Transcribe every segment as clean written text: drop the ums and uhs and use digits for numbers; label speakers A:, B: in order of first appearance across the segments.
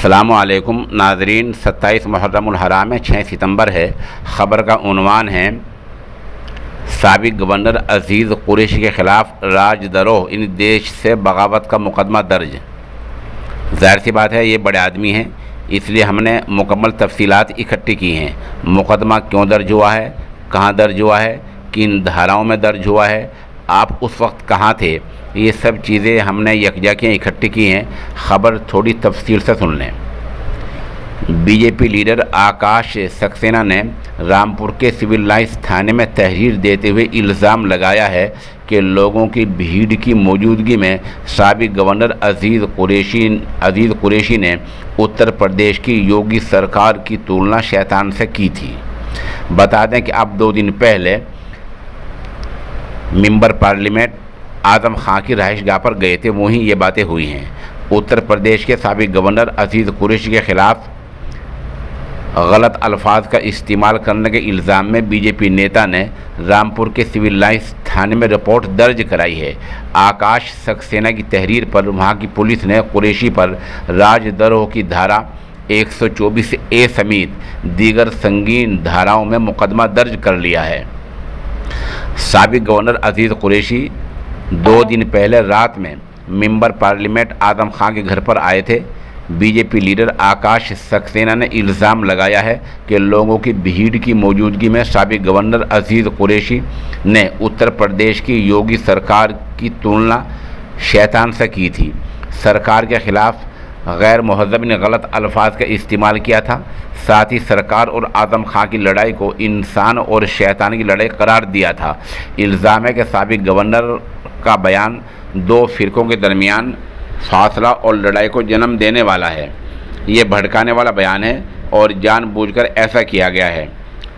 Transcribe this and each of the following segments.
A: अस्सलामुअलैकुम नाज़रीन, 27 मुहर्रमुल हराम है, 6 सितंबर है। ख़बर का उन्वान है साबिक़ गवर्नर अज़ीज़ कुरैशी के ख़िलाफ़ राजद्रोह इन देश से बगावत का मुकदमा दर्ज। ज़ाहिर सी बात है, ये बड़े आदमी हैं, इसलिए हमने मुकम्मल तफसीलात इकट्ठी की हैं। मुकदमा क्यों दर्ज हुआ है, कहाँ दर्ज हुआ है, किन धाराओं में दर्ज हुआ है, आप उस वक्त कहाँ थे, ये सब चीज़ें हमने यकजाकियाँ इकट्ठी की हैं। ख़बर थोड़ी तफसील से सुन लें। बीजेपी लीडर आकाश सक्सेना ने रामपुर के सिविल लाइन्स थाने में तहरीर देते हुए इल्ज़ाम लगाया है कि लोगों की भीड़ की मौजूदगी में साबिक़ गवर्नर अज़ीज़ कुरैशी ने उत्तर प्रदेश की योगी सरकार की तुलना शैतान से की थी। बता दें कि अब 2 दिन पहले मेंबर पार्लियामेंट आज़म खां की रहायशगाह पर गए थे, वहीं ये बातें हुई हैं। उत्तर प्रदेश के साबिक़ गवर्नर अज़ीज़ कुरैशी के ख़िलाफ़ गलत अल्फाज का इस्तेमाल करने के इल्ज़ाम में बीजेपी नेता ने रामपुर के सिविल लाइन्स थाने में रिपोर्ट दर्ज कराई है। आकाश सक्सेना की तहरीर पर वहां की पुलिस ने कुरैशी पर राजद्रोह की धारा 124A समेत दीगर संगीन धाराओं में मुकदमा दर्ज कर लिया है। साबिक़ गवर्नर अज़ीज़ कुरैशी 2 दिन पहले रात में मेंबर पार्लियामेंट आज़म खां के घर पर आए थे। बीजेपी लीडर आकाश सक्सेना ने इल्ज़ाम लगाया है कि लोगों की भीड़ की मौजूदगी में साबिक़ गवर्नर अज़ीज़ कुरैशी ने उत्तर प्रदेश की योगी सरकार की तुलना शैतान से की थी। सरकार के ख़िलाफ़ गैर मुहज़्ज़ब ने गलत अल्फाज का इस्तेमाल किया था। साथ ही सरकार और आज़म खां की लड़ाई को इंसान और शैतान की लड़ाई करार दिया था। इल्ज़ाम है कि साबिक़ गवर्नर का बयान 2 फ़िरक़ों के दरमियान फासला और लड़ाई को जन्म देने वाला है। ये भड़काने वाला बयान है और जानबूझकर ऐसा किया गया है।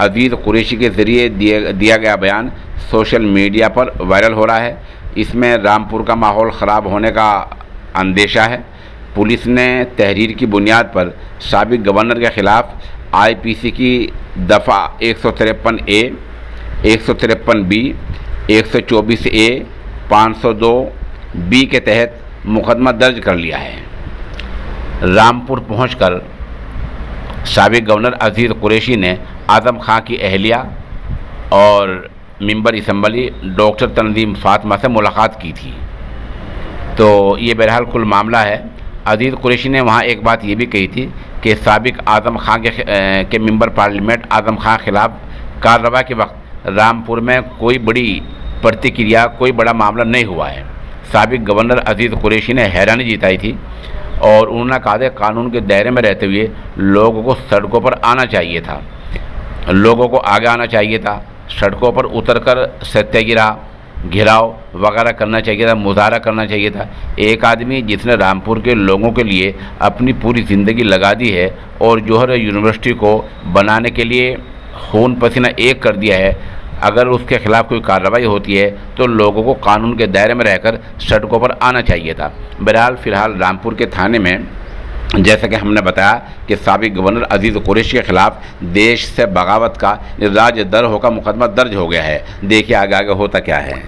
A: अज़ीज़ कुरैशी के ज़रिए दिया गया बयान सोशल मीडिया पर वायरल हो रहा है। इसमें रामपुर का माहौल ख़राब होने का अंदेशा है। पुलिस ने तहरीर की बुनियाद पर साबिक़ गवर्नर के ख़िलाफ़ IPC की दफ़ा 153A, 153B, 124A, 502B के तहत मुकदमा दर्ज कर लिया है। रामपुर पहुंचकर साबिक़ गवर्नर अज़ीज़ कुरैशी ने आज़म खां की अहलिया और member assembly doctor Tanzeem Fatima से मुलाकात की थी। तो ये बहरहाल कुल मामला है। अज़ीज़ कुरैशी ने वहाँ एक बात ये भी कही थी कि साबिक़ आज़म खां के मेंबर पार्लियामेंट आज़म खां के ख़िलाफ़ कार्रवाई के वक्त रामपुर में कोई बड़ी प्रतिक्रिया, कोई बड़ा मामला नहीं हुआ है। साबिक़ गवर्नर अज़ीज़ कुरैशी ने हैरानी जताई थी और उन्होंने कहा कि कानून के दायरे में रहते हुए लोगों को सड़कों पर आना चाहिए था, लोगों को आगे आना चाहिए था, सड़कों पर उतरकर सत्याग्रह, घेराव वगैरह करना चाहिए था, मुजाहरा करना चाहिए था। एक आदमी जिसने रामपुर के लोगों के लिए अपनी पूरी ज़िंदगी लगा दी है और जौहर यूनिवर्सिटी को बनाने के लिए खून पसीना एक कर दिया है, अगर उसके ख़िलाफ़ कोई कार्रवाई होती है तो लोगों को कानून के दायरे में रहकर सड़कों पर आना चाहिए था। बहरहाल फ़िलहाल रामपुर के थाने में जैसा कि हमने बताया कि साबिक़ गवर्नर अज़ीज़ कुरैशी के ख़िलाफ़ देश से बगावत का राजद्रोह का मुकदमा दर्ज हो गया है। देखिए आगे होता क्या है।